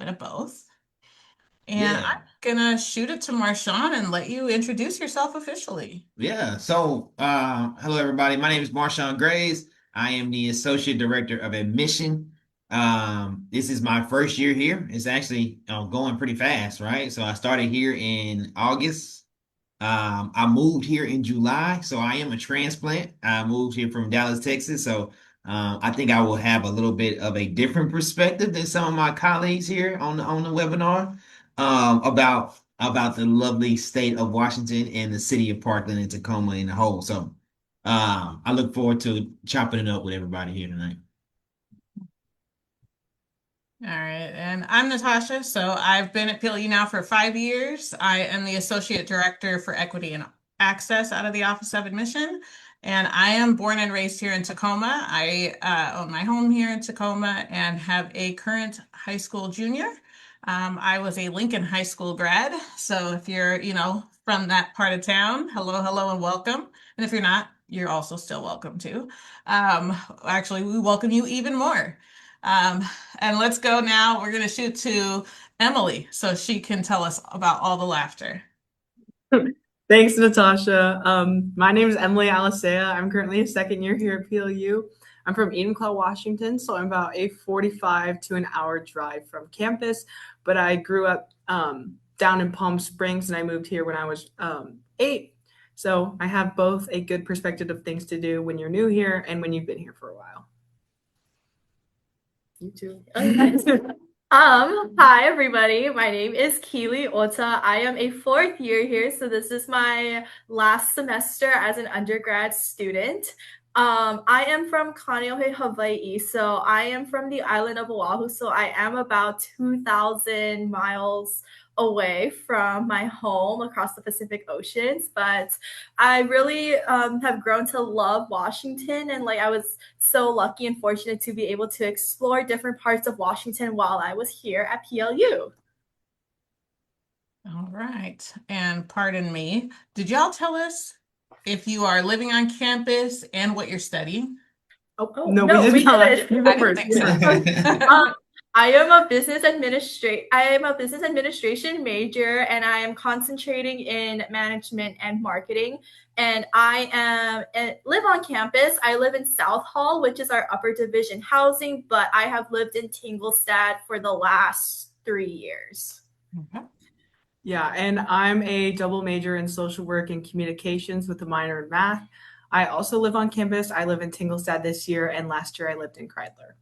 bit of both. And Yeah. I'm gonna shoot it to Marshawn and let you introduce yourself officially. Yeah. So, hello everybody. My name is Marshawn Grays. I am the Associate Director of Admission. This is my first year here. It's actually going pretty fast, right? So I started here in August. I moved here in July, so I am a transplant. I moved here from Dallas, Texas. So I think I will have a little bit of a different perspective than some of my colleagues here on the webinar about the lovely state of Washington and the city of Parkland and Tacoma in the whole. So I look forward to chopping it up with everybody here tonight. All right, and I'm Natasha. So I've been at PLU now for 5 years. I am the Associate Director for Equity and Access out of the Office of Admission. And I am born and raised here in Tacoma. I own my home here in Tacoma and have a current high school junior. I was a Lincoln High School grad. So if you're, from that part of town, hello, hello, and welcome. And if you're not, you're also still welcome too. Actually, we welcome you even more. Um, and let's go now. We're going to shoot to Emily so she can tell us about all the laughter. Thanks, Natasha. My name is Emily Alicea. I'm currently a second year here at PLU. I'm from Enumclaw, Washington, so I'm about a 45 to an hour drive from campus. But I grew up down in Palm Springs, and I moved here when I was 8. So I have both a good perspective of things to do when you're new here and when you've been here for a while. You too. Hi everybody. My name is Keely Ota. I am a fourth year here, so this is my last semester as an undergrad student. I am from Kaneohe, Hawaii, so I am from the island of Oahu, so I am about 2,000 miles away from my home across the Pacific Oceans, but I really have grown to love Washington, and I was so lucky and fortunate to be able to explore different parts of Washington while I was here at PLU. All right. And pardon me, did y'all tell us if you are living on campus and what you're studying? Oh No, we no, did we not. didn't. You I go didn't first. think You go so. first. um, I am a business administration major, and I am concentrating in management and marketing. And live on campus. I live in South Hall, which is our upper division housing, but I have lived in Tinglestad for the last 3 years. Okay. Yeah, and I'm a double major in social work and communications with a minor in math. I also live on campus. I live in Tinglestad this year, and last year I lived in Kreidler.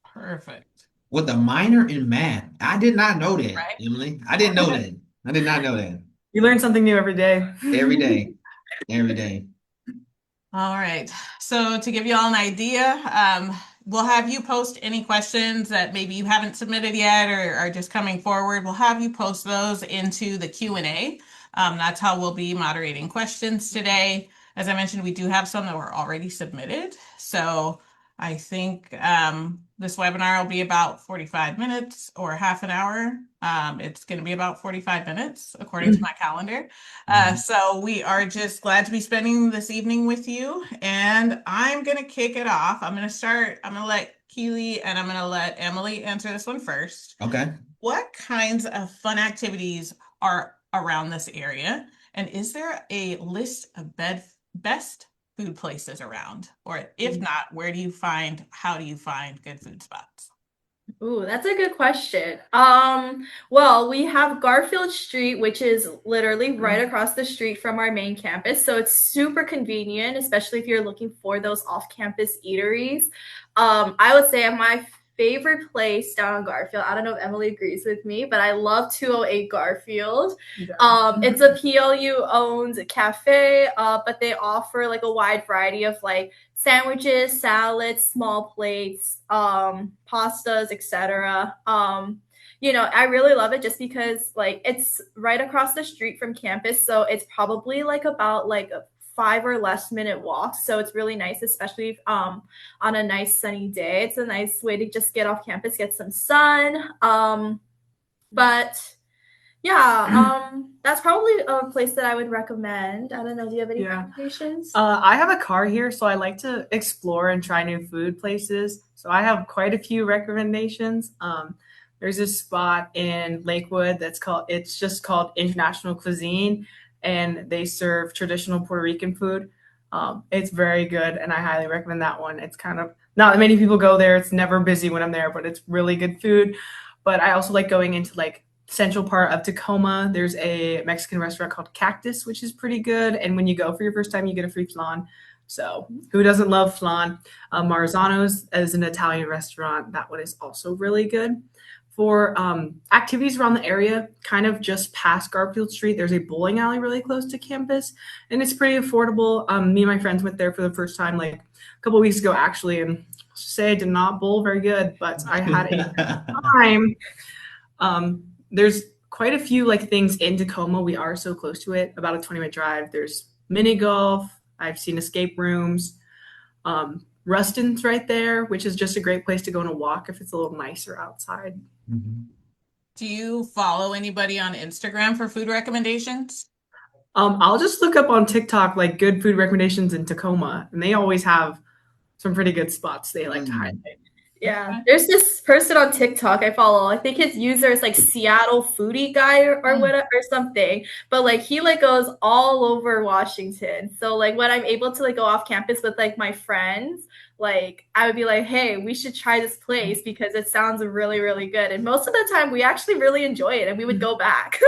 Perfect. With a minor in math. I did not know that, Right? Emily. I didn't know that. I did not know that. You learn something new every day. Every day. Every day. All right. So to give you all an idea, we'll have you post any questions that maybe you haven't submitted yet or are just coming forward. We'll have you post those into the Q&A. That's how we'll be moderating questions today. As I mentioned, we do have some that were already submitted. So I think this webinar will be about 45 minutes or half an hour. It's going to be about 45 minutes according to my calendar. Mhm. So we are just glad to be spending this evening with you. And I'm going to kick it off. I'm going to let Keely and I'm going to let Emily answer this one first. Okay. What kinds of fun activities are around this area? And is there a list of best food places around? Or if not, how do you find good food spots? Ooh, that's a good question. Well, we have Garfield Street, which is literally right across the street from our main campus. So it's super convenient, especially if you're looking for those off-campus eateries. I would say my favorite place down on Garfield, I don't know if Emily agrees with me, but I love 208 Garfield. Yeah. It's a PLU owned cafe, but they offer a wide variety of sandwiches, salads, small plates, pastas, etc. I really love it just because it's right across the street from campus, so it's probably about a 5 or less minute walk. So it's really nice, especially if, on a nice sunny day. It's a nice way to just get off campus, get some sun. But yeah, that's probably a place that I would recommend. I don't know. Do you have any Yeah. recommendations? I have a car here, so I like to explore and try new food places. So I have quite a few recommendations. There's this spot in Lakewood it's just called International Cuisine, and they serve traditional Puerto Rican food. It's very good, and I highly recommend that one. It's kind of not many people go there. It's never busy when I'm there, but it's really good food. But I also like going into like central part of Tacoma. There's a Mexican restaurant called Cactus, which is pretty good. And when you go for your first time, you get a free flan. So who doesn't love flan? Marzano's is an Italian restaurant. That one is also really good. For activities around the area, kind of just past Garfield Street, there's a bowling alley really close to campus, and it's pretty affordable. Me and my friends went there for the first time like a couple weeks ago, actually, and say I did not bowl very good, but I had a time. There's quite a few like things in Tacoma. We are so close to it, about a 20-minute drive. There's mini golf. I've seen escape rooms. Rustin's right there, which is just a great place to go on a walk if it's a little nicer outside. Mhm. Do you follow anybody on Instagram for food recommendations? I'll just look up on TikTok like good food recommendations in Tacoma, and they always have some pretty good spots they like to highlight. Yeah, Okay. there's this person on TikTok I follow. I think his user is like Seattle Foodie Guy or whatever or something. But like he like goes all over Washington. So like when I'm able to like go off campus with like my friends, like I would be like, hey, we should try this place because it sounds really, really good. And most of the time we actually really enjoy it and we would go back.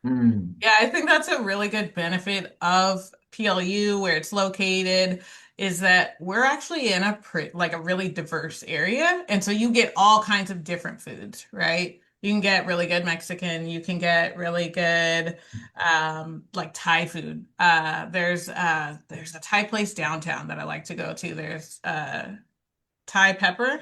Mm. Yeah, I think that's a really good benefit of PLU where it's located is that we're actually in like a really diverse area. And so you get all kinds of different foods, right? You can get really good Mexican, you can get really good like Thai food. There's a Thai place downtown that I like to go to. There's Thai pepper.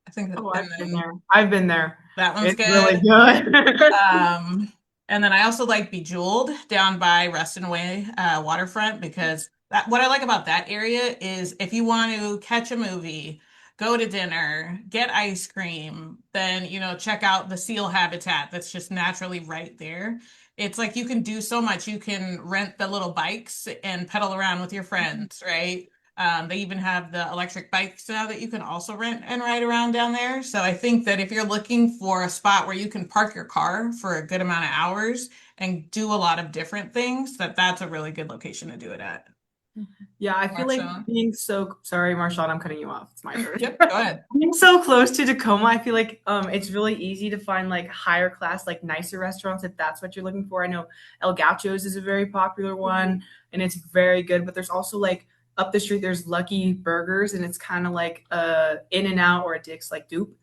I think that, Oh, and I've been then there. I've been there. that one's It's really good. good. And then I also like Bejeweled down by Reston Way waterfront because what I like about that area is if you want to catch a movie, go to dinner, get ice cream, then check out the seal habitat that's just naturally right there. It's like you can do so much. You can rent the little bikes and pedal around with your friends, right? They even have the electric bikes now that you can also rent and ride around down there. So I think that if you're looking for a spot where you can park your car for a good amount of hours and do a lot of different things, that's a really good location to do it at. Yeah, I feel like Marshawn? being so sorry, Marshawn, I'm cutting you off. It's my turn. Yep, go ahead. Being so close to Tacoma, I feel like it's really easy to find like higher class, like nicer restaurants if that's what you're looking for. I know El Gaucho's is a very popular one and it's very good, but there's also like up the street there's Lucky Burgers and it's kind of like a In-N-Out or a Dick's like dupe.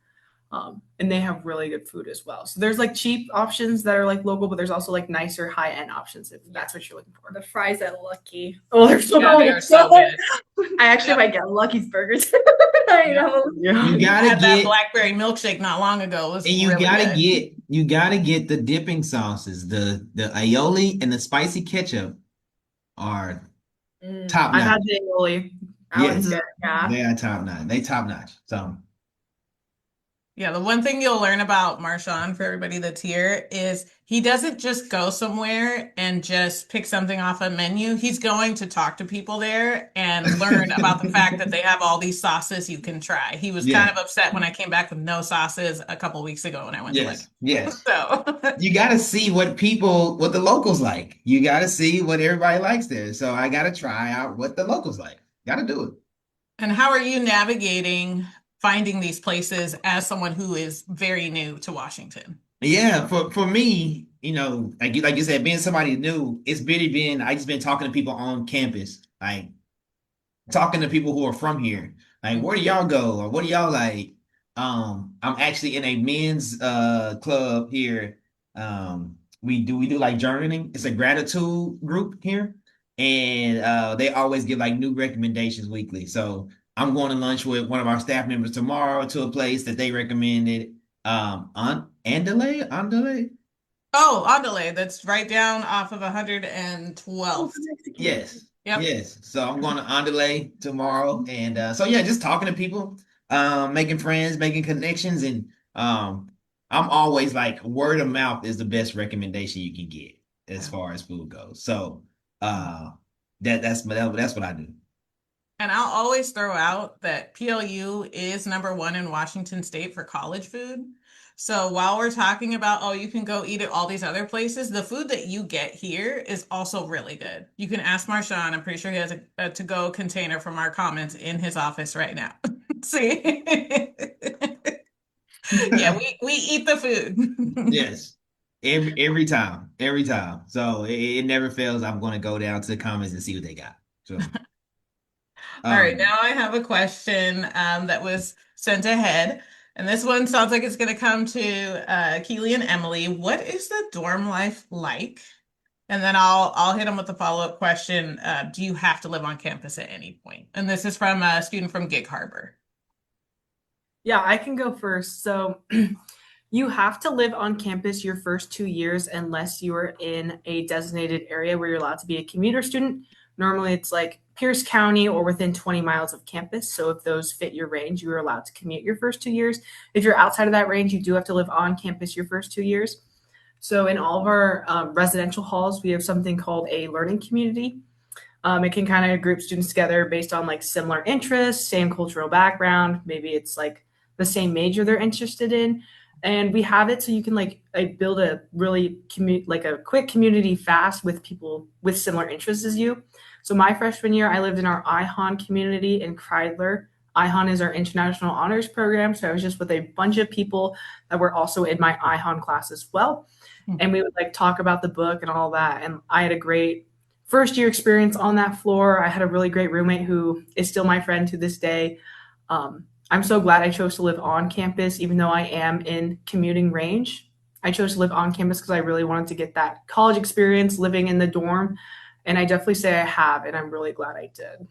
And they have really good food as well. So there's like cheap options that are like local, but there's also like nicer high end options if that's what you're looking for. The fries at Lucky. Oh, they're so Yeah, they are so good. I actually might get Lucky's Burgers. I know. You I gotta had that get blackberry milkshake not long ago. It was and really good. you gotta get the dipping sauces. The aioli and the spicy ketchup are top I've notch. had the aioli. That one's Yes, good. Yeah. they are top notch. They top notch. So Yeah, the one thing you'll learn about Marshawn for everybody that's here is he doesn't just go somewhere and just pick something off a menu. He's going to talk to people there and learn about the fact that they have all these sauces you can try. He was kind yeah, of upset when I came back with no sauces a couple weeks ago when I went to yes, yes. So You gotta see what the locals like. You gotta see what everybody likes there. So I gotta try out what the locals like. Gotta do it. And how are you navigating finding these places as someone who is very new to Washington? Yeah, for me, like you said, being somebody new, it's really been I just been talking to people on campus, like talking to people who are from here. Like, where do y'all go? Or what do y'all like? I'm actually in a men's club here. We do like journaling. It's a gratitude group here. And they always give like new recommendations weekly. So I'm going to lunch with one of our staff members tomorrow to a place that they recommended. On Andale. Oh, Andale, that's right down off of 112th. Yes. Yep. Yes. So I'm going to Andale tomorrow. And so yeah, just talking to people, making friends, making connections, and I'm always like word of mouth is the best recommendation you can get as far as food goes. So that's what I do. And I'll always throw out that PLU is number one in Washington State for college food. So while we're talking about, oh, you can go eat at all these other places, the food that you get here is also really good. You can ask Marshawn. I'm pretty sure he has a to-go container from our comments in his office right now. See? Yeah, we eat the food. Yes. Every time. Every time. So it never fails. I'm gonna go down to the comments and see what they got. So All right, um now I have a question that was sent ahead. And this one sounds like it's going to come to Keely and Emily. What is the dorm life like? And then I'll hit them with the follow-up question. Do you have to live on campus at any point? And this is from a student from Gig Harbor. Yeah, I can go first. So you have to live on campus your first 2 years unless you are in a designated area where you're allowed to be a commuter student. Normally it's like Pierce County or within 20 miles of campus. So if those fit your range, you are allowed to commute your first 2 years. If you're outside of that range, you do have to live on campus your first 2 years. So in all of our residential halls, we have something called a learning community. It can kind of group students together based on like similar interests, same cultural background. Maybe it's like the same major they're interested in. And we have it so you can like build a really like a quick community fast with people with similar interests as you. So my freshman year, I lived in our IHON community in Kreidler. IHON is our International Honors Program. So I was just with a bunch of people that were also in my IHON class as well. And we would like talk about the book and all that. And I had a great first year experience on that floor. I had a really great roommate who is still my friend to this day. I'm so glad I chose to live on campus, even though I am in commuting range. I chose to live on campus because I really wanted to get that college experience living in the dorm. And I definitely say I have, and I'm really glad I did.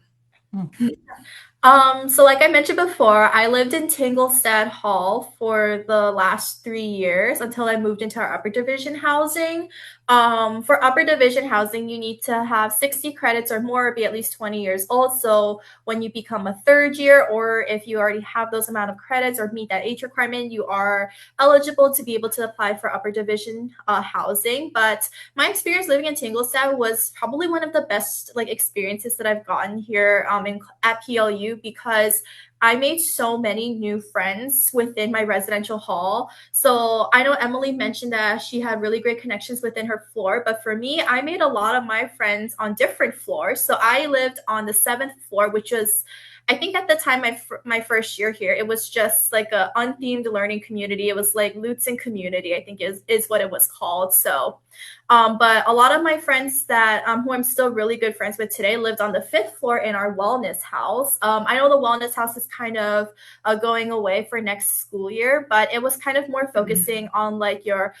So like I mentioned before, I lived in Tinglestad Hall for the last 3 years until I moved into our upper division housing. For upper division housing, you need to have 60 credits or more, or be at least 20 years old. So when you become a third year, or if you already have those amount of credits or meet that age requirement, you are eligible to be able to apply for upper division housing. But my experience living in Tinglestad was probably one of the best like experiences that I've gotten here at PLU, because I made so many new friends within my residential hall. So I know Emily mentioned that she had really great connections within her floor, but for me, I made a lot of my friends on different floors. So I lived on the 7th floor, which was, I think at the time, my first year here, it was just like a unthemed learning community. It was like Lutzen Community, I think is what it was called. So but a lot of my friends that who I'm still really good friends with today lived on the 5th floor in our wellness house. I know the wellness house is kind of going away for next school year, but it was kind of more focusing on like your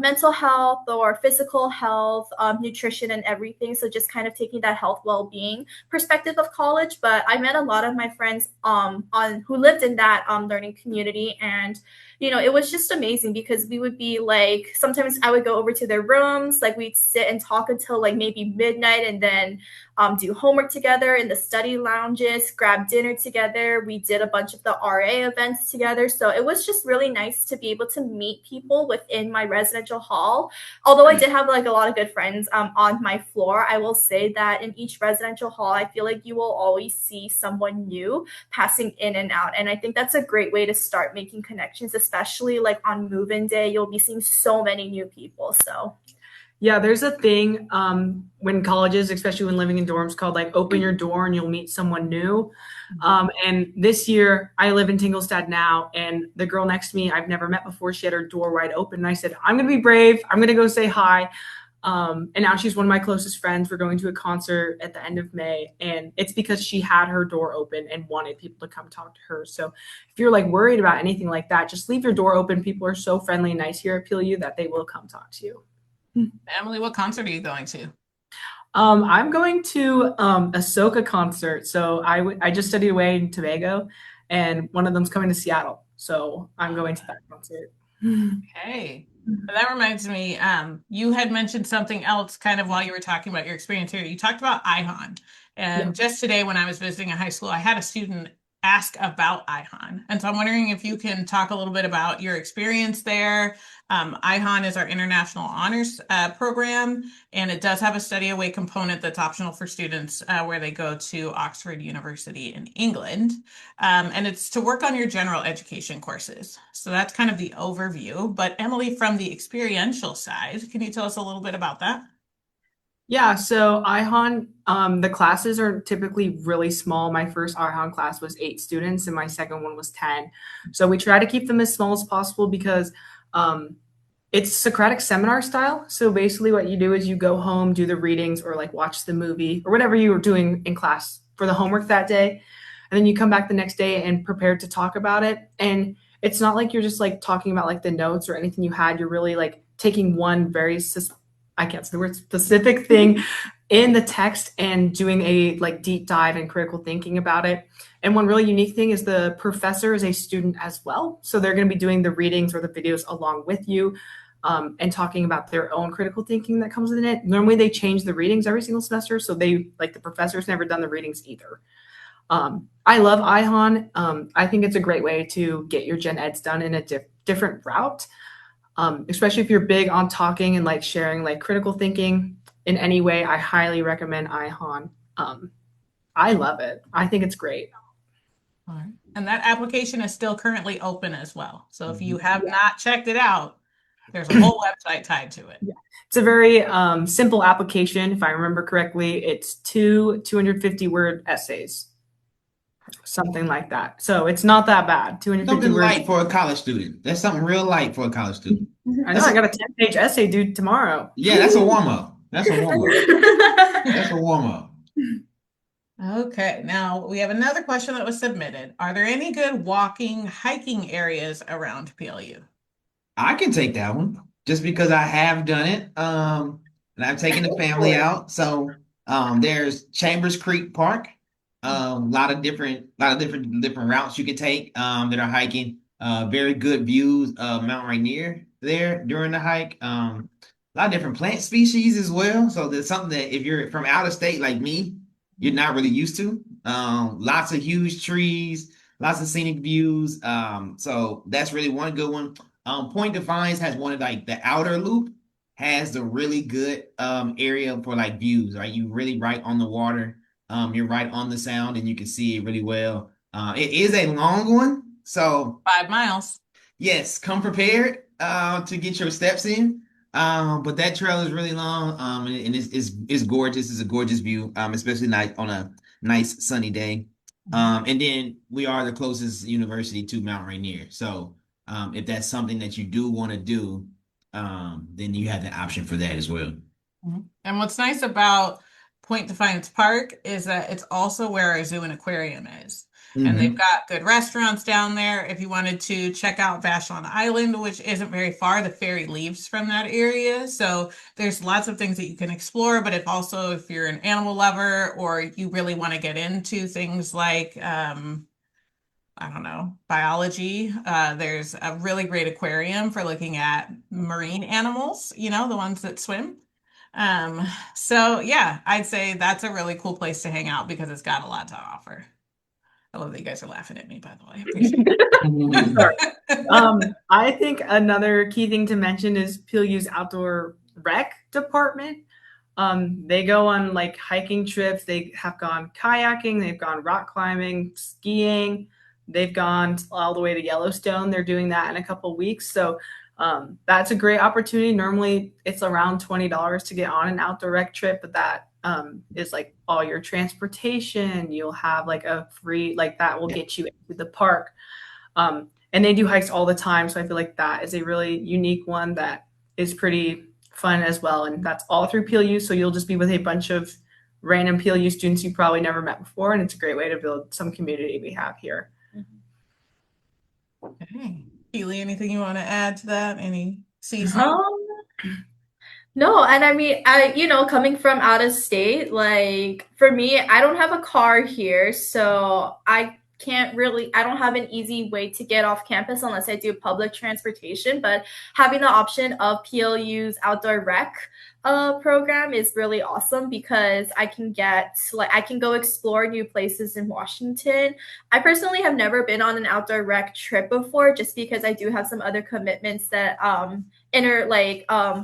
mental health or physical health, nutrition and everything. So just kind of taking that health well-being perspective of college. But I met a lot of my friends on who lived in that learning community, and it was just amazing because we would be like, sometimes I would go over to their rooms, like we'd sit and talk until like maybe midnight, and then do homework together in the study lounges, grab dinner together. We did a bunch of the RA events together. So it was just really nice to be able to meet people within my residential hall. Although I did have like a lot of good friends on my floor, I will say that in each residential hall, I feel like you will always see someone new passing in and out. And I think that's a great way to start making connections, especially like on move-in day. You'll be seeing so many new people. So yeah, there's a thing when colleges, especially when living in dorms, called like open your door and you'll meet someone new. And this year, I live in Tinglestad now, and the girl next to me, I've never met before, she had her door wide open. And I said, I'm going to be brave. I'm going to go say hi. And now she's one of my closest friends. We're going to a concert at the end of May, and it's because she had her door open and wanted people to come talk to her. So if you're like worried about anything like that, just leave your door open. People are so friendly and nice here at PLU that they will come talk to you. Emily, what concert are you going to? I'm going to a soca concert. So I just studied away in Tobago, and one of them's coming to Seattle. So I'm going to that concert. Okay. That reminds me, you had mentioned something else kind of while you were talking about your experience here. You talked about IHON. And just today when I was visiting a high school, I had a student ask about IHON. And so I'm wondering if you can talk a little bit about your experience there. IHON is our International Honors program, and it does have a study away component that's optional for students where they go to Oxford University in England. And it's to work on your general education courses. So that's kind of the overview. But Emily, from the experiential side, can you tell us a little bit about that? Yeah, so IHON, the classes are typically really small. My first IHON class was 8 students, and my second one was 10. So we try to keep them as small as possible because it's Socratic seminar style. So basically, what you do is you go home, do the readings, or like watch the movie, or whatever you were doing in class for the homework that day. And then you come back the next day and prepare to talk about it. And it's not like you're just like talking about like the notes or anything you had. You're really like taking one very I can't say the word specific thing in the text and doing a like deep dive and critical thinking about it. And one really unique thing is the professor is a student as well. So they're going to be doing the readings or the videos along with you, and talking about their own critical thinking that comes in it. Normally they change the readings every single semester. So they like the professor's never done the readings either. I love IHON. I think it's a great way to get your gen eds done in a different route. Especially if you're big on talking and like sharing like critical thinking in any way, I highly recommend IHON. I love it. I think it's great. All right. And that application is still currently open as well. So if you Mhm. have not checked it out, there's a whole website tied to it. Yeah. It's a very simple application. If I remember correctly, it's 250-word essays, something like that. So it's not that bad. 250 Something words. light for a college student. That's something real light for a college student. I know. I got a 10-page essay due tomorrow. Yeah, that's a warm up. That's a warm up. That's a warm up. Okay, now we have another question that was submitted. Are there any good walking, hiking areas around PLU? I can take that one just because I have done it. And I've taken the family out. So there's Chambers Creek Park. A lot of different routes you can take that are hiking. Very good views of Mount Rainier there during the hike. A lot of different plant species as well. So there's something that if you're from out of state like me, you're not really used to. Lots of huge trees, lots of scenic views. So that's really one good one. Point Defiance has one of like the outer loop has the really good area for like views, right? You really right on the water. You're right on the sound and you can see it really well. It is a long one, so 5 miles. yes, come prepared to get your steps in. But that trail is really long, and it's gorgeous. It's a gorgeous view, especially night on a nice sunny day. And then we are the closest university to Mount Rainier. So if that's something that you do want to do, then you have the option for that as well. And what's nice about Point Defiance Park is that it's also where our zoo and aquarium is. And they've got good restaurants down there. If you wanted to check out Vashon Island, which isn't very far, the ferry leaves from that area. So there's lots of things that you can explore. But if you're an animal lover or you really want to get into things like I don't know, biology. There's a really great aquarium for looking at marine animals, the ones that swim. So yeah, I'd say that's a really cool place to hang out because it's got a lot to offer. I love that you guys are laughing at me, by the way. I appreciate it. I think another key thing to mention is PLU's outdoor rec department. They go on like hiking trips. They have gone kayaking. They've gone rock climbing, skiing. They've gone all the way to Yellowstone. They're doing that in a couple weeks. So that's a great opportunity. Normally it's around $20 to get on an outdoor rec trip, but that is like all your transportation. You'll have like a free, like that will get you into the park. And they do hikes all the time. So I feel like that is a really unique one that is pretty fun as well. And that's all through PLU. So you'll just be with a bunch of random PLU students you probably never met before. And it's a great way to build some community we have here. Okay. Keely, anything you want to add to that? Any CC? No, and I mean, coming from out of state, like for me, I don't have a car here, so I don't have an easy way to get off campus unless I do public transportation. But having the option of PLU's outdoor rec program is really awesome because I can go explore new places in Washington. I personally have never been on an outdoor rec trip before, just because I do have some other commitments that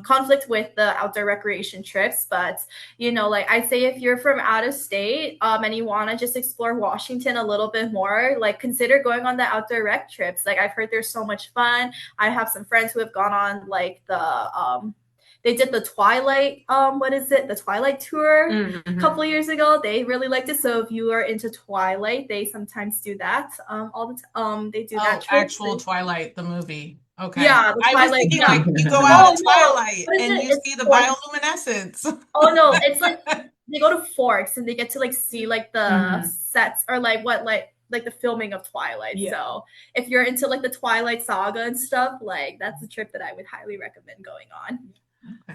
conflict with the outdoor recreation trips. But like I say, if you're from out of state and you want to just explore Washington a little bit more, like consider going on the outdoor rec trips. Like I've heard they're so much fun. I have some friends who have gone on like they did the Twilight, the Twilight tour a couple of years ago. They really liked it. So if you are into Twilight, they sometimes do that all the they do that trip. Actual Twilight, the movie. Okay. Yeah, the I was Twilight. thinking Yeah. like you go out Oh of no, Twilight what is and it? you It's see the Forks. bioluminescence. Oh no, it's like they go to Forks and they get to like see like the sets or like the filming of Twilight. Yeah. So if you're into like the Twilight saga and stuff, like that's a trip that I would highly recommend going on.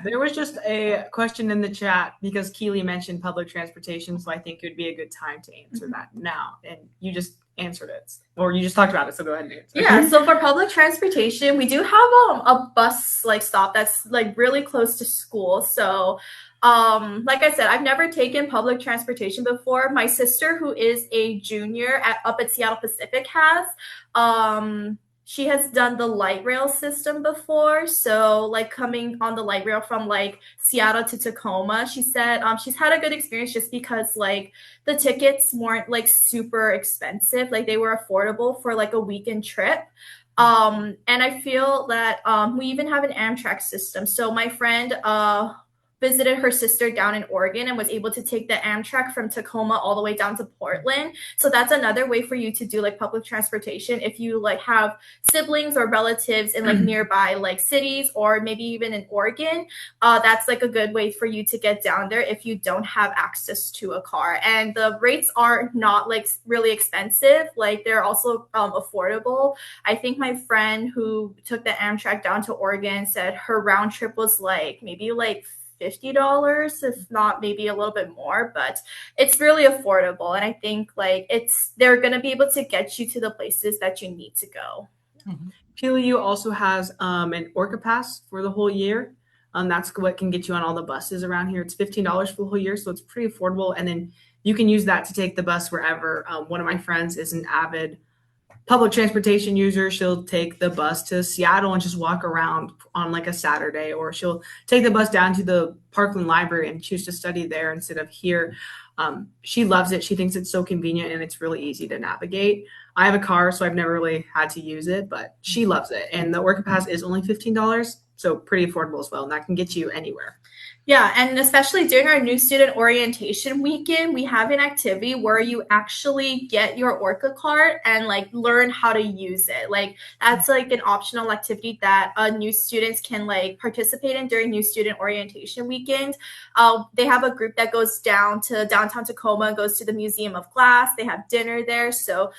There was just a question in the chat because Keely mentioned public transportation, so I think it would be a good time to answer that now. And you just answered it, or you just talked about it, so go ahead and answer. Yeah, so for public transportation, we do have a bus like stop that's like really close to school. So like I said, I've never taken public transportation before. My sister, who is a junior up at Seattle Pacific, has. She has done the light rail system before. So like coming on the light rail from like Seattle to Tacoma, she said she's had a good experience just because like the tickets weren't like super expensive. Like they were affordable for like a weekend trip. And I feel that we even have an Amtrak system. So my friend visited her sister down in Oregon and was able to take the Amtrak from Tacoma all the way down to Portland. So that's another way for you to do like public transportation if you like have siblings or relatives in like nearby like cities or maybe even in Oregon. That's like a good way for you to get down there if you don't have access to a car. And the rates are not like really expensive. Like they're also affordable. I think my friend who took the Amtrak down to Oregon said her round trip was like maybe like $50, if not maybe a little bit more, but it's really affordable. And I think like they're going to be able to get you to the places that you need to go. PLU also has an Orca Pass for the whole year. That's what can get you on all the buses around here. It's $15 for the whole year, so it's pretty affordable. And then you can use that to take the bus wherever. One of my friends is an avid public transportation user. She'll take the bus to Seattle and just walk around on like a Saturday, or she'll take the bus down to the Parkland Library and choose to study there instead of here. She loves it. She thinks it's so convenient and it's really easy to navigate. I have a car, so I've never really had to use it, but she loves it. And the Orca Pass is only $15, so pretty affordable as well. And that can get you anywhere. Yeah, and especially during our new student orientation weekend, we have an activity where you actually get your Orca card and like learn how to use it. Like that's like an optional activity that new students can like participate in during new student orientation weekend. They have a group that goes down to downtown Tacoma, goes to the Museum of Glass. They have dinner there. So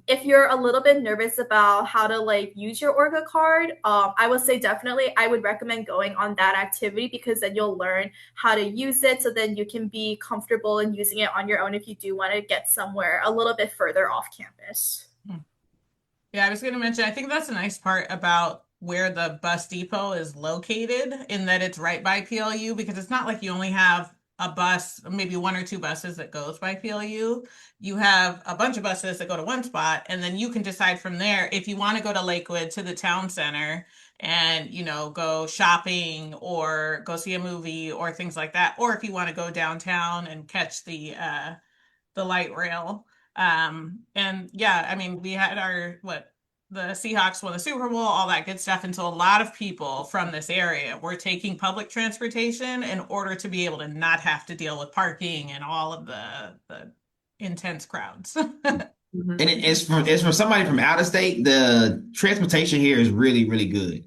if you're a little bit nervous about how to like use your Orca card, I would say definitely I would recommend going on that activity because then you'll learn how to use it, so then you can be comfortable in using it on your own if you do want to get somewhere a little bit further off campus. Yeah, I was going to mention, I think that's a nice part about where the bus depot is located, in that it's right by PLU, because it's not like you only have a bus, maybe one or two buses that goes by PLU. You have a bunch of buses that go to one spot, and then you can decide from there if you want to go to Lakewood to the town center and go shopping or go see a movie or things like that, or if you want to go downtown and catch the light rail. And yeah, I mean, we had the Seahawks won the Super Bowl, all that good stuff. And so a lot of people from this area were taking public transportation in order to be able to not have to deal with parking and all of the intense crowds. And it's from somebody from out of state. The transportation here is really, really good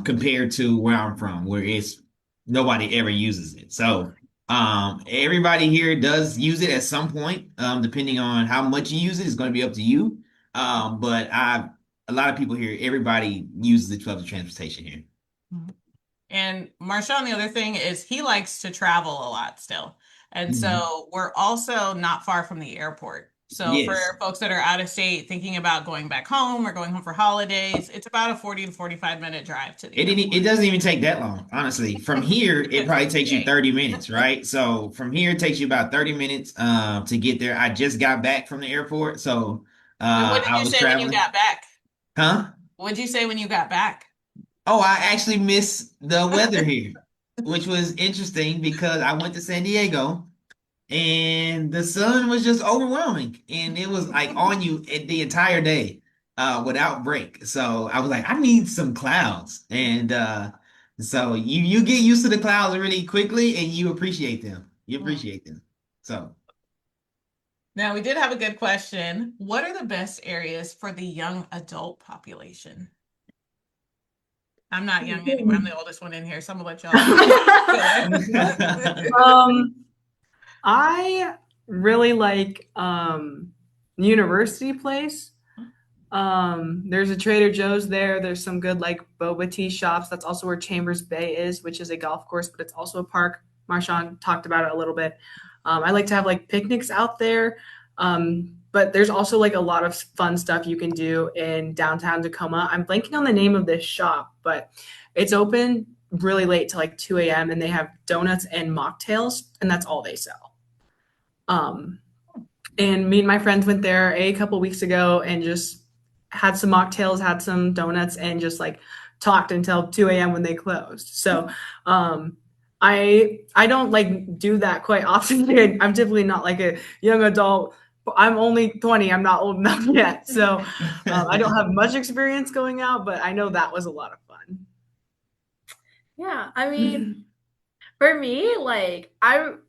compared to where I'm from, where it's nobody ever uses it. So everybody here does use it at some point. Depending on how much you use it, it's going to be up to you. But a lot of people here, everybody uses the public transportation here. And Marshawn, the other thing is he likes to travel a lot still. And so we're also not far from the airport. So for Yes. folks that are out of state thinking about going back home or going home for holidays, it's about a 40 to 45-minute drive to the It airport. doesn't even take that long, honestly. From here, it Because probably it's takes you big. 30 minutes, right? So from here, it takes you about 30 minutes to get there. I just got back from the airport, so And what did I you was say when you traveling. got back? Huh? What did you say when you got back? Oh, I actually missed the weather here, which was interesting because I went to San Diego and the sun was just overwhelming and it was like on you the entire day without break. So I was like, I need some clouds. And so you get used to the clouds really quickly and you appreciate them. You Hmm. appreciate them. So Now, we did have a good question. What are the best areas for the young adult population? I'm not young anymore. I'm the oldest one in here, so I'm gonna let y'all go ahead. um, I really like University Place. There's a Trader Joe's there. There's some good like boba tea shops. That's also where Chambers Bay is, which is a golf course, but it's also a park. Marshawn talked about it a little bit. I like to have like picnics out there. But there's also like a lot of fun stuff you can do in downtown Tacoma. I'm blanking on the name of this shop, but it's open really late to like 2 a.m. and they have donuts and mocktails, and that's all they sell. Um, and me and my friends went there a couple weeks ago and just had some mocktails, had some donuts, and just like talked until 2 a.m. when they closed. So I don't like do that quite often. I'm typically not like a young adult. I'm only 20. I'm not old enough yet. So I don't have much experience going out, but I know that was a lot of fun. Yeah, I mean, for me, like I'm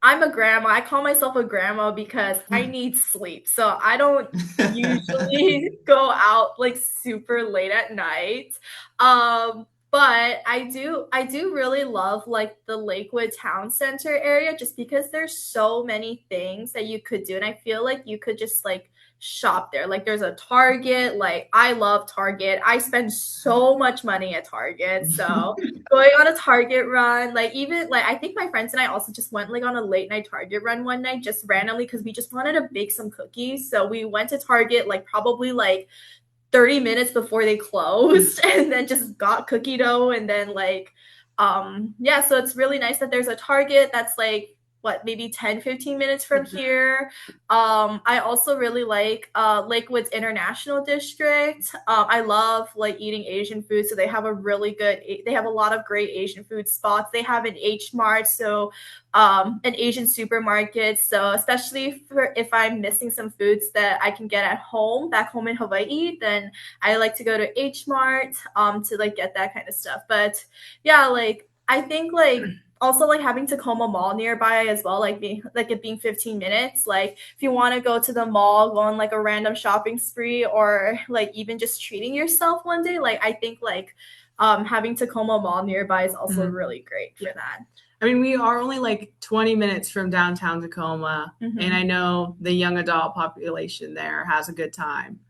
a grandma. I call myself a grandma because I need sleep. So I don't usually go out like super late at night. But I do really love like the Lakewood Town Center area just because there's so many things that you could do. And I feel like you could just like shop there. Like there's a Target. Like I love Target. I spend so much money at Target. So going on a Target run, like even like I think my friends and I also just went like on a late night Target run one night just randomly because we just wanted to bake some cookies. So we went to Target like probably like 30 minutes before they closed and then just got cookie dough and then like yeah, so it's really nice that there's a Target that's like what maybe 10-15 minutes from here. I also really like Lakewood's International District. I love like eating Asian food, so they have they have a lot of great Asian food spots. They have an H Mart, so an Asian supermarket. So especially for if I'm missing some foods that I can get at home, back home in Hawaii, then I like to go to H Mart to like get that kind of stuff. But yeah, like I think like also like having Tacoma Mall nearby as well, like it being 15 minutes. Like if you want to go to the mall, go on like a random shopping spree, or like even just treating yourself one day, like I think like having Tacoma Mall nearby is also really great for that. I mean, we are only like 20 minutes from downtown Tacoma, and I know the young adult population there has a good time.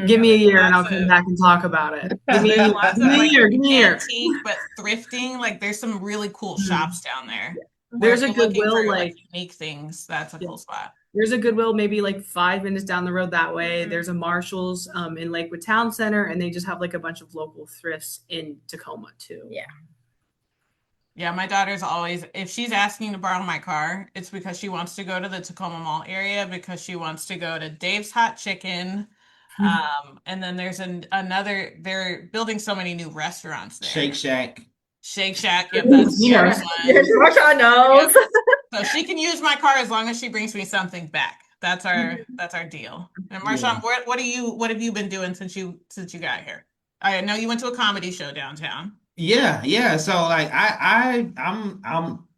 Give me a year and I'll come back and talk about it. Give me a year. Lots Give of me a like year. Give me a year. antique but thrifting. Like there's some really cool shops down there. Where There's if a you're looking for Goodwill like like unique things, that's a cool spot. there's a Goodwill maybe like 5 minutes down the road that way. There's a Marshalls in Lakewood Town Center, and they just have like a bunch of local thrifts in Tacoma too. Yeah. Yeah, my daughter's always, if she's asking to borrow my car, it's because she wants to go to the Tacoma Mall area because she wants to go to Dave's Hot Chicken. And then there's another, they're building so many new restaurants there. Shake Shack. Shake Shack, yep, that's the other one. Yes, Marshawn knows. Yep. So she can use my car as long as she brings me something back. That's our deal. And Marshawn, what have you been doing since you got here? I know you went to a comedy show downtown. Yeah. So like I'm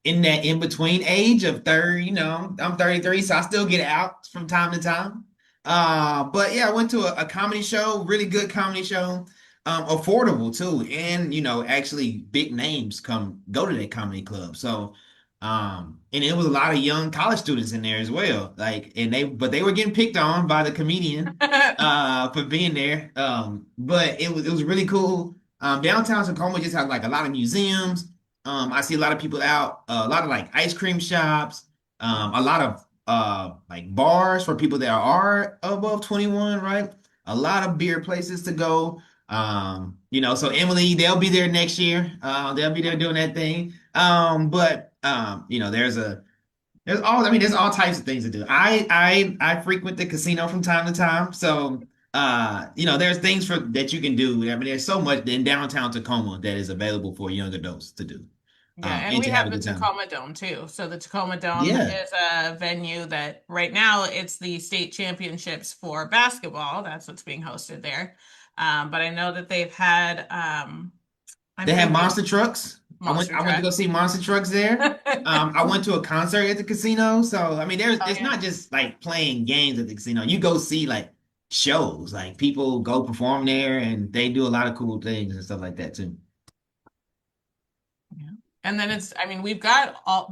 in that in between age of 30, I'm 33, so I still get out from time to time. But yeah, I went to a comedy show, really good comedy show, affordable too, and actually big names come go to that comedy club. So and it was a lot of young college students in there as well. Like, and they were getting picked on by the comedian for being there. But it was really cool. Downtown Tacoma just has like a lot of museums. I see a lot of people out, a lot of like ice cream shops, a lot of like bars for people that are above 21, right? A lot of beer places to go. So Emily, they'll be there next year. They'll be there doing that thing. There's all types of things to do. I frequent the casino from time to time. So there's things that you can do. I mean, there's so much in downtown Tacoma that is available for young adults to do. Yeah, and And we to have have a the good time. Tacoma Dome too. So the Tacoma Dome Yeah. is a venue that right now it's the state championships for basketball. That's what's being hosted there. But I know that they've had I'm They have thinking monster trucks. monster I went to truck. go see monster trucks there. I went to a concert at the casino. So I mean, Oh it's yeah. not just like playing games at the casino. You go see like shows. Like people go perform there, and they do a lot of cool things and stuff like that too. Yeah. And then I mean,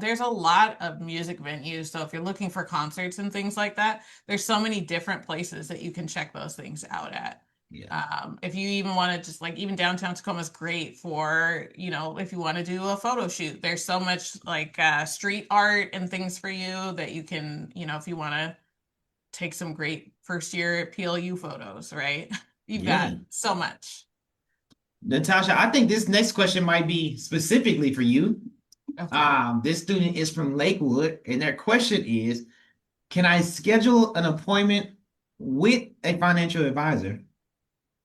there's a lot of music venues. So if you're looking for concerts and things like that, there's so many different places that you can check those things out at. Yeah. If you even want to just like even downtown Tacoma is great for, if you want to do a photo shoot, there's so much like street art and things for you that you can, if you want to take some great first year PLU photos, right? You've got Yeah. so much. Natasha, I think this next question might be specifically for you. Okay. This student is from Lakewood, and their question is, can I schedule an appointment with a financial advisor?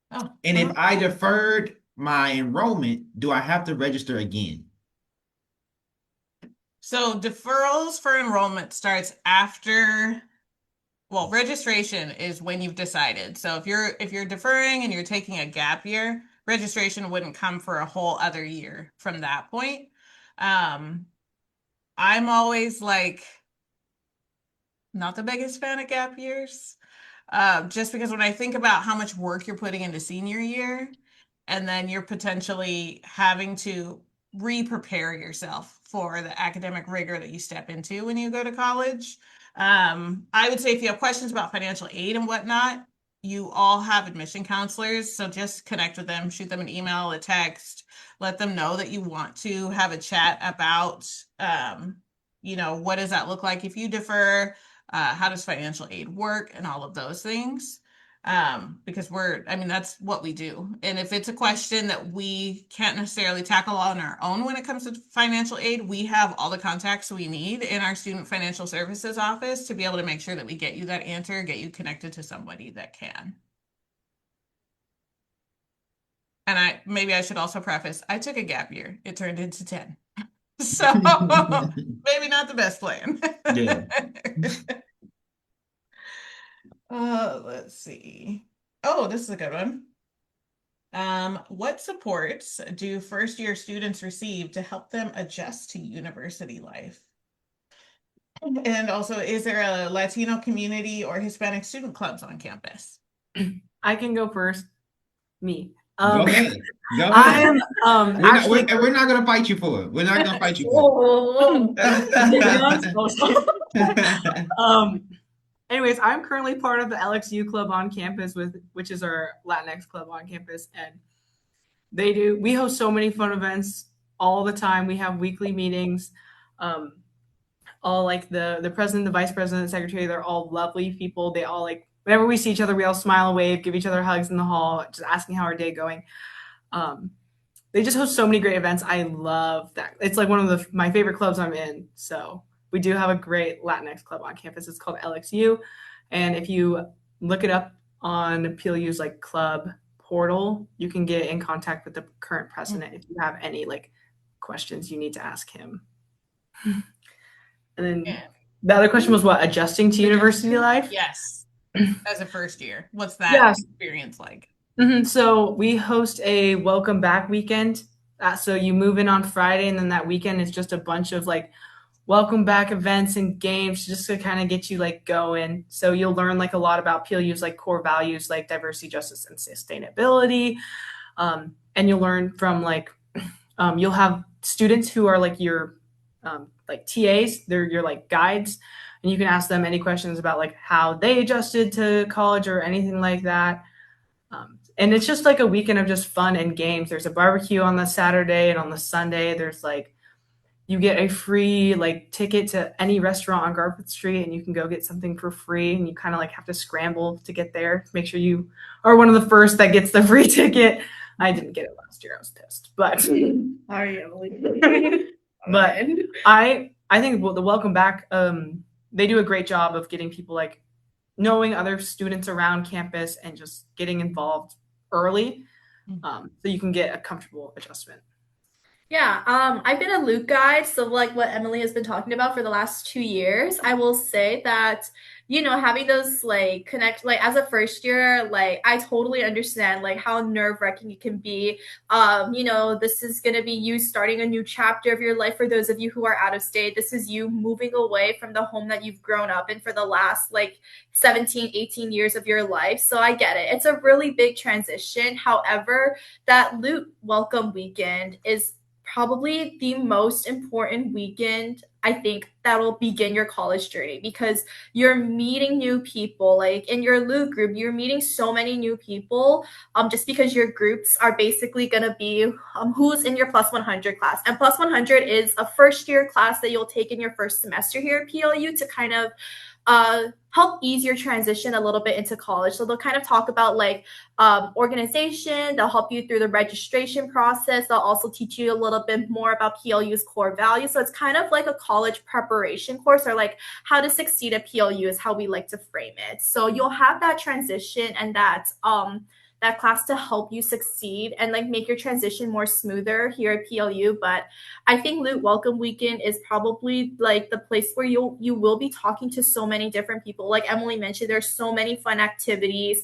Oh, And if I deferred my enrollment, do I have to register again? so deferrals for enrollment starts after, well, registration is when you've decided. So if you're deferring and you're taking a gap year, registration wouldn't come for a whole other year from that point. Um, I'm always like not the biggest fan of gap years. Just because when I think about how much work you're putting into senior year, and then you're potentially having to re-prepare yourself for the academic rigor that you step into when you go to college. I would say if you have questions about financial aid and whatnot, you all have admission counselors. So just connect with them, shoot them an email, a text, let them know that you want to have a chat about, what does that look like if you defer? How does financial aid work and all of those things? Because that's what we do. And if it's a question that we can't necessarily tackle on our own when it comes to financial aid, we have all the contacts we need in our student financial services office to be able to make sure that we get you that answer, get you connected to somebody that can. And maybe I should also preface, I took a gap year. It turned into 10. So maybe not the best plan. Yeah. Let's see. Oh, this is a good one. What supports do first year students receive to help them adjust to university life? And also, is there a Latino community or Hispanic student clubs on campus? I can go first. Me. Go ahead. Go I ahead. am We're actually. we're not gonna fight you for it. We're not gonna fight you for it. Anyways, I'm currently part of the LXU club on campus, which is our Latinx club on campus, and we host so many fun events all the time. We have weekly meetings. All like the president, the vice president, the secretary, they're all lovely people. They all like whenever we see each other, we all smile and wave, give each other hugs in the hall, just asking how our day going. They just host so many great events. I love that. It's like one of my favorite clubs I'm in. So we do have a great Latinx club on campus. It's called LXU. And if you look it up on PLU's like club portal, you can get in contact with the current president if you have any like questions you need to ask him. And then the other question was what, adjusting to university life? Yes. As a first year. What's that experience like? Mm-hmm. So we host a welcome back weekend. So you move in on Friday, and then that weekend is just a bunch of like welcome back events and games just to kind of get you like going. So you'll learn like a lot about PLU's like core values like diversity, justice, and sustainability. And you'll learn from like you'll have students who are like your like TAs. They're your like guides, and you can ask them any questions about like how they adjusted to college or anything like that. And it's just like a weekend of just fun and games. There's a barbecue on the Saturday, and on the Sunday there's like you get a free like ticket to any restaurant on Garfield Street, and you can go get something for free. And you kind of like have to scramble to get there. Make sure you are one of the first that gets the free ticket. I didn't get it last year. I was pissed, but Sorry, Emily. but I think the welcome back, they do a great job of getting people like knowing other students around campus and just getting involved early, so you can get a comfortable adjustment. Yeah, I've been a Luke guide, so like what Emily has been talking about for the last 2 years, I will say that, having those like connect, like as a first year, like I totally understand like how nerve-wracking it can be. This is gonna be you starting a new chapter of your life for those of you who are out of state. This is you moving away from the home that you've grown up in for the last like 17, 18 years of your life. So I get it. It's a really big transition. However, that Luke welcome weekend is probably the most important weekend I think that'll begin your college journey because you're meeting new people. Like in your Lou group, you're meeting so many new people just because your groups are basically going to be who's in your plus 100 class. And plus 100 is a first year class that you'll take in your first semester here at PLU to kind of help ease your transition a little bit into college. So they'll kind of talk about like organization. They'll help you through the registration process. They'll also teach you a little bit more about PLU's core values. So it's kind of like a college preparation course, or like how to succeed at PLU is how we like to frame it. So you'll have that transition and that class to help you succeed and like make your transition more smoother here at PLU. But I think Loot Welcome Weekend is probably like the place where you will be talking to so many different people. Like Emily mentioned, there's so many fun activities.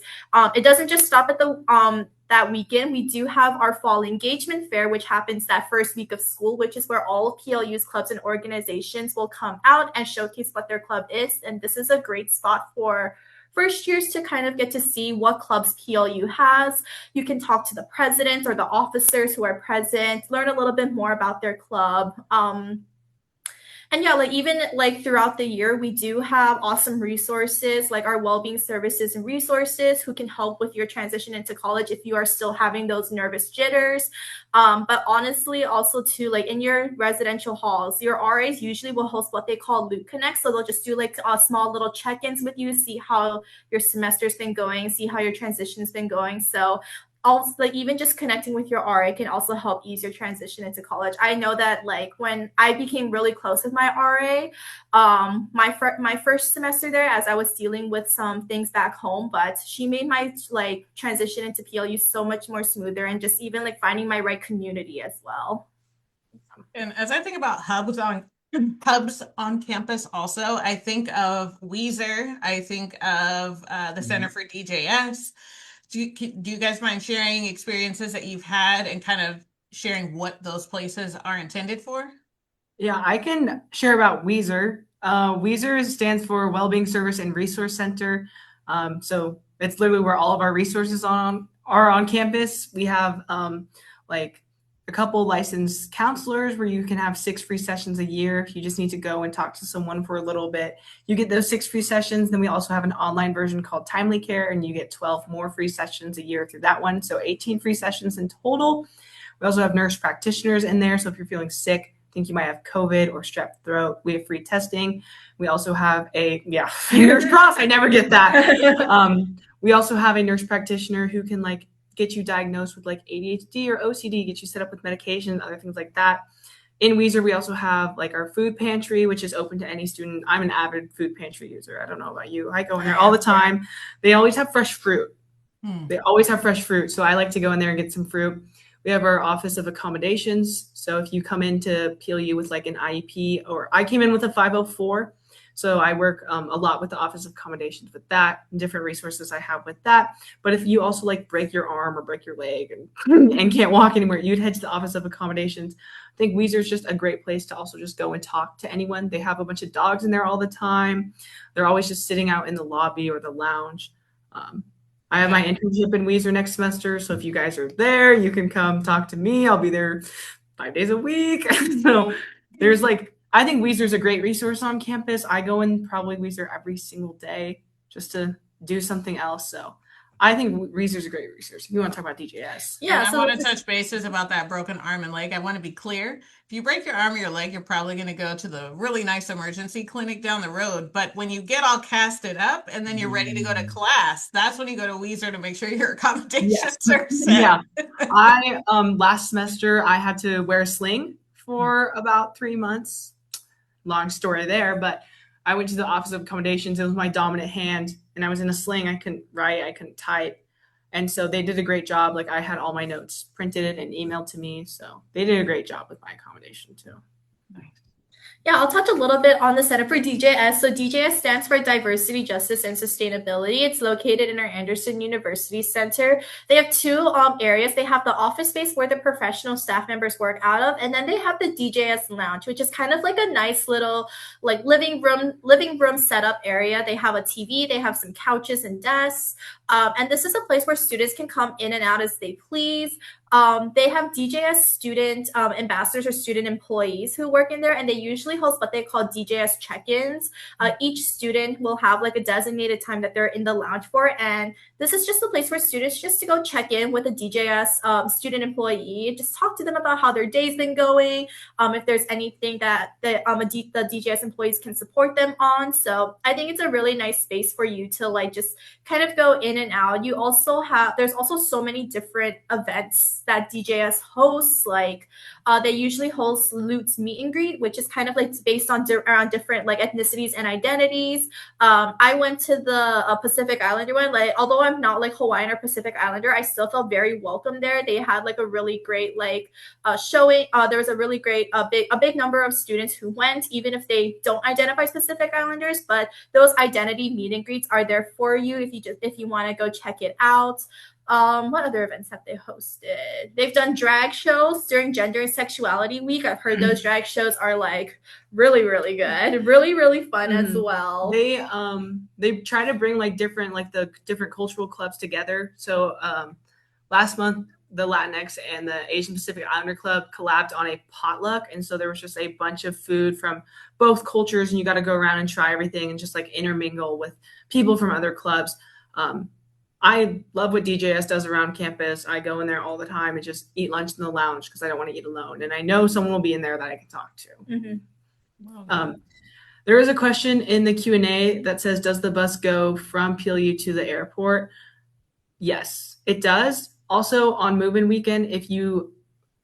It doesn't just stop at the that weekend. We do have our fall engagement fair, which happens that first week of school, which is where all of PLU's clubs and organizations will come out and showcase what their club is. And this is a great spot for first years to kind of get to see what clubs PLU has. You can talk to the presidents or the officers who are present, learn a little bit more about their club. And yeah, like even like throughout the year, we do have awesome resources like our well-being services and resources who can help with your transition into college if you are still having those nervous jitters. But honestly, also too, like in your residential halls, your RAs usually will host what they call Loop Connect. So they'll just do like small little check-ins with you, see how your semester's been going, see how your transition's been going. So also like even just connecting with your RA can also help ease your transition into college. I know that like when I became really close with my RA, my first semester there, as I was dealing with some things back home, but she made my like transition into PLU so much more smoother and just even like finding my right community as well. And as I think about hubs on campus also, I think of Weezer, I think of the Center for DJS. Do you guys mind sharing experiences that you've had and kind of sharing what those places are intended for? Yeah, I can share about Weezer. Weezer stands for Wellbeing Service and Resource Center. So it's literally where all of our resources are on campus. We have like a couple licensed counselors where you can have 6 free sessions a year. If you just need to go and talk to someone for a little bit, you get those 6 free sessions. Then we also have an online version called Timely Care, and you get 12 more free sessions a year through that one. So 18 free sessions in total. We also have nurse practitioners in there. So if you're feeling sick, think you might have COVID or strep throat, we have free testing. We also have fingers crossed, I never get that. We also have a nurse practitioner who can like get you diagnosed with like ADHD or OCD, get you set up with medication, other things like that. In Weezer, we also have like our food pantry, which is open to any student. I'm an avid food pantry user. I don't know about you. I go in there all the time. They always have fresh fruit. They always have fresh fruit. So I like to go in there and get some fruit. We have our Office of Accommodations. So if you come into PLU with like an IEP, or I came in with a 504, so I work a lot with the Office of Accommodations with that, and different resources I have with that. But if you also like break your arm or break your leg and can't walk anywhere, you'd head to the Office of Accommodations. I think Weezer is just a great place to also just go and talk to anyone. They have a bunch of dogs in there all the time. They're always just sitting out in the lobby or the lounge. I have my internship in Weezer next semester, so if you guys are there, you can come talk to me. I'll be there 5 days a week. So there's like, I think Weezer is a great resource on campus. I go in probably Weezer every single day just to do something else. So I think research is a great resource. If you want to talk about DJS. Yeah, And I so want to this is- touch bases about that broken arm and leg. I want to be clear. If you break your arm or your leg, you're probably going to go to the really nice emergency clinic down the road. But when you get all casted up and then you're ready to go to class, that's when you go to Weezer to make sure your accommodations are set. Yeah. I last semester I had to wear a sling for about 3 months. Long story there, but I went to the Office of Accommodations. It was my dominant hand, and I was in a sling. I couldn't write, I couldn't type. And so they did a great job. Like I had all my notes printed and emailed to me. So they did a great job with my accommodation too. Yeah, I'll touch a little bit on the setup for DJS. So DJS stands for Diversity, Justice, and Sustainability. It's located in our Anderson University Center. They have two areas. They have the office space where the professional staff members work out of, and then they have the DJS lounge, which is kind of like a nice little like living room setup area. They have a TV, they have some couches and desks, and this is a place where students can come in and out as they please. They have DJS student ambassadors or student employees who work in there, and they usually host what they call DJS check-ins. Each student will have like a designated time that they're in the lounge for, and this is just a place for students just to go check in with a DJS student employee, just talk to them about how their day's been going, if there's anything that the DJS employees can support them on. So I think it's a really nice space for you to like just kind of go in and out. There's also so many different events that DJS hosts. Like they usually host Lutz meet and greet, which is kind of like based on around different like ethnicities and identities. I went to the Pacific Islander one. Like although I'm not like Hawaiian or Pacific Islander, I still felt very welcome there. They had like a really great like showing. There was a really great a big number of students who went, even if they don't identify as Pacific Islanders. But those identity meet and greets are there for you if you want to go check it out. What other events have they hosted? They've done drag shows during Gender and Sexuality Week. I've heard those drag shows are like really, really good, really, really fun as well. They try to bring like the different cultural clubs together. So last month the Latinx and the Asian Pacific Islander Club collabed on a potluck, and so there was just a bunch of food from both cultures, and you got to go around and try everything and just like intermingle with people from other clubs. I love what DJS does around campus. I go in there all the time and just eat lunch in the lounge because I don't want to eat alone. And I know someone will be in there that I can talk to. Mm-hmm. There is a question in the Q&A that says, does the bus go from PLU to the airport? Yes, it does. Also on move-in weekend, if you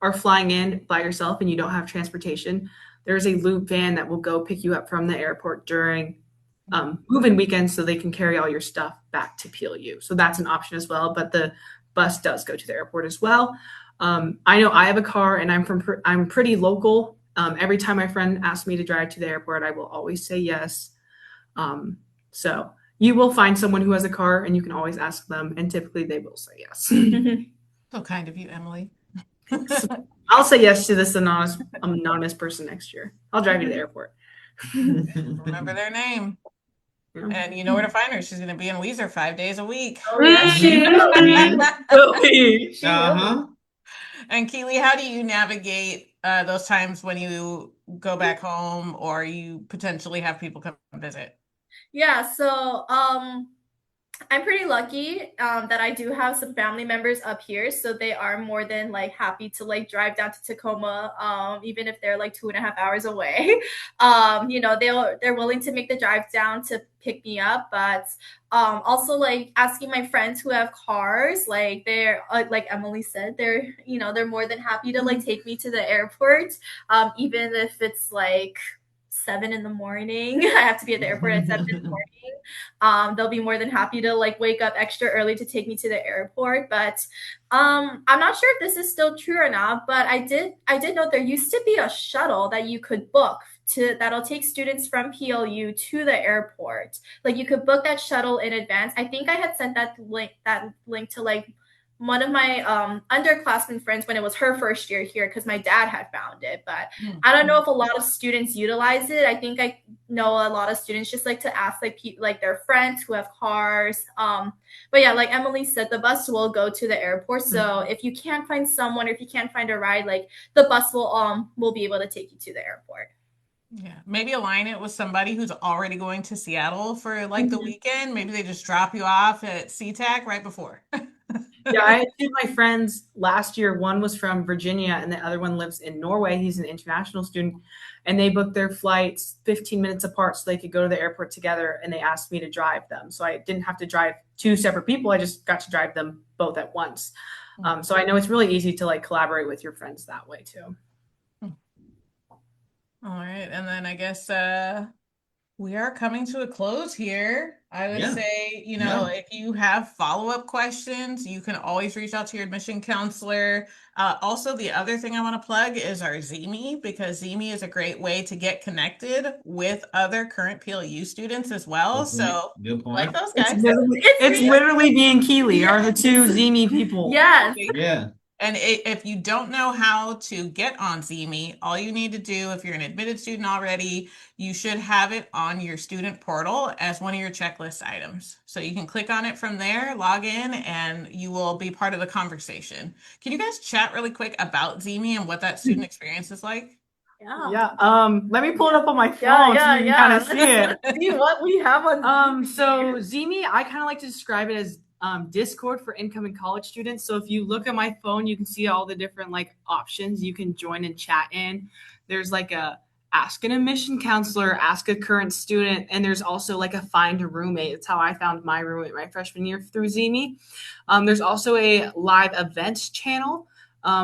are flying in by yourself and you don't have transportation, there's a loop van that will go pick you up from the airport during move-in weekends so they can carry all your stuff back to PLU. So that's an option as well, but the bus does go to the airport as well. I know I have a car and I'm pretty local. Every time my friend asks me to drive to the airport, I will always say yes. So you will find someone who has a car and you can always ask them, and typically they will say yes. So kind of you, Emily. I'll say yes to this anonymous person next year. I'll drive you to the airport. Remember their name. Yeah. And you know where to find her. She's going to be in Weezer 5 days a week. Oh, yeah, she Uh-huh. And Keely, how do you navigate those times when you go back home or you potentially have people come visit? Yeah, so I'm pretty lucky that I do have some family members up here, so they are more than like happy to like drive down to Tacoma, even if they're like 2.5 hours away. You know, they're willing to make the drive down to pick me up, but also like asking my friends who have cars, like they're like Emily said, they're more than happy to like take me to the airport, even if it's like 7 in the morning. I have to be at the airport at 7 in the morning. They'll be more than happy to like wake up extra early to take me to the airport. But I'm not sure if this is still true or not, but I did know there used to be a shuttle that you could book that'll take students from PLU to the airport. Like you could book that shuttle in advance. I think I had sent that link to like one of my underclassmen friends when it was her first year here, because my dad had found it. But I don't know if a lot of students utilize it. I think I know a lot of students just like to ask like their friends who have cars. But yeah, like Emily said, the bus will go to the airport. So if you can't find someone, or if you can't find a ride, like the bus will be able to take you to the airport. Yeah, maybe align it with somebody who's already going to Seattle for like the weekend. Maybe they just drop you off at SeaTac right before. Yeah, I had two of my friends last year. One was from Virginia, and the other one lives in Norway. He's an international student, and they booked their flights 15 minutes apart so they could go to the airport together. And they asked me to drive them, so I didn't have to drive two separate people. I just got to drive them both at once. So I know it's really easy to like collaborate with your friends that way too. All right, and then I guess we are coming to a close here. I would Yeah. say, Yeah. if you have follow-up questions, you can always reach out to your admission counselor. Also, the other thing I want to plug is our Zeme, because Zeme is a great way to get connected with other current PLU students as well. Good point. So, Good like point. those It's guys. literally me and Keely are the two Zeme people. Yes. Yeah. And if you don't know how to get on Zeme, all you need to do, if you're an admitted student already, you should have it on your student portal as one of your checklist items. So you can click on it from there, log in, and you will be part of the conversation. Can you guys chat really quick about Zeme and what that student experience is like? Yeah. Yeah. Let me pull it up on my phone Yeah, so you can kind of see it. Let's see what we have on. So Zeme, I kind of like to describe it as Discord for incoming college students. So if you look at my phone, you can see all the different like options you can join and chat in. There's like a ask an admission counselor, ask a current student, and there's also like a find a roommate. It's how I found my roommate my freshman year through Zeme. There's also a live events channel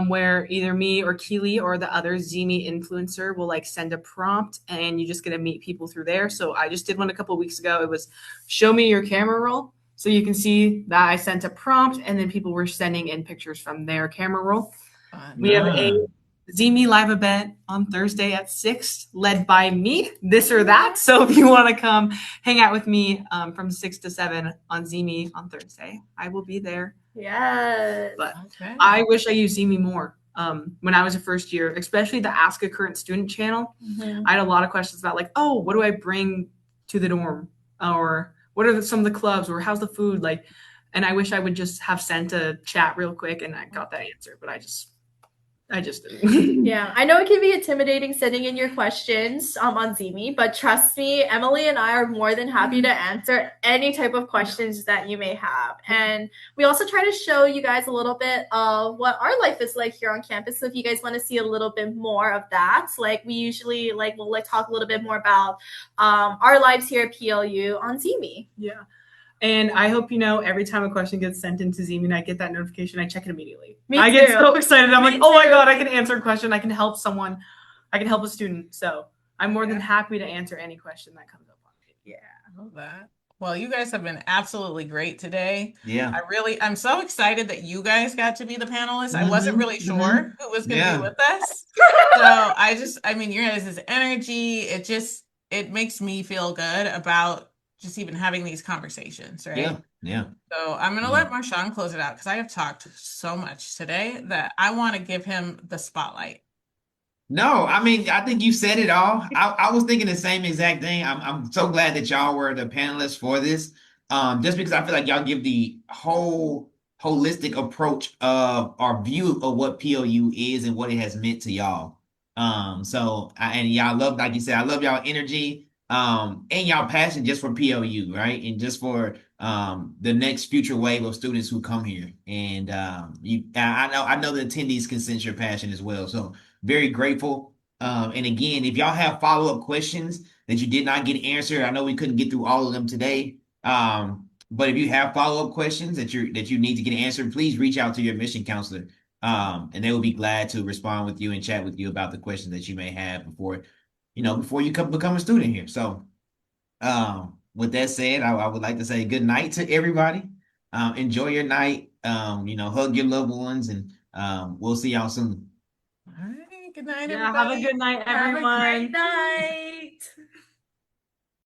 where either me or Keely or the other Zeme influencer will like send a prompt and you just get to meet people through there. So I just did one a couple of weeks ago. It was show me your camera roll. So you can see that I sent a prompt and then people were sending in pictures from their camera roll. We have a Zeme live event on Thursday at 6 led by me, this or that. So if you want to come hang out with me from 6 to 7 on Zeme on Thursday, I will be there. Yes. But Okay. I wish I used Zeme more when I was a first year, especially the Ask a Current Student channel. I had a lot of questions about like, oh, what do I bring to the dorm? Or what are some of the clubs? Or how's the food? Like, and I wish I would just have sent a chat real quick and I got that answer, but I just didn't. Yeah, I know it can be intimidating sending in your questions on Zeme, but trust me, Emily and I are more than happy to answer any type of questions that you may have. And we also try to show you guys a little bit of what our life is like here on campus. So if you guys want to see a little bit more of that, like we usually we'll talk a little bit more about our lives here at PLU on Zeme. Yeah. And I hope every time a question gets sent into Zeme and I get that notification, I check it immediately. I get so excited. I'm like, oh my God, I can answer a question. I can help someone. I can help a student. So I'm more than happy to answer any question that comes up on it. Yeah, I love that. Well, you guys have been absolutely great today. Yeah. I'm so excited that you guys got to be the panelists. I wasn't really sure who was going to be with us. So your guys' energy, it makes me feel good about just even having these conversations, right? Yeah. Yeah. So I'm going to let Marshawn close it out because I have talked so much today that I want to give him the spotlight. No, I mean, I think you said it all. I was thinking the same exact thing. I'm so glad that y'all were the panelists for this. Just because I feel like y'all give the whole holistic approach of our view of what PLU is and what it has meant to y'all. And y'all love, like you said, I love y'all energy, and y'all passion just for PLU, right? And just for the next future wave of students who come here. And I know the attendees can sense your passion as well. So very grateful. And again, if y'all have follow-up questions that you did not get answered, I know we couldn't get through all of them today. But if you have follow-up questions that you need to get answered, please reach out to your admission counselor. And they will be glad to respond with you and chat with you about the questions that you may have before you become a student here. So with that said, I would like to say good night to everybody. Enjoy your night. Hug your loved ones, and we'll see y'all soon. All right. Good night, Yeah, everybody. have a good night, everyone. Have a great night.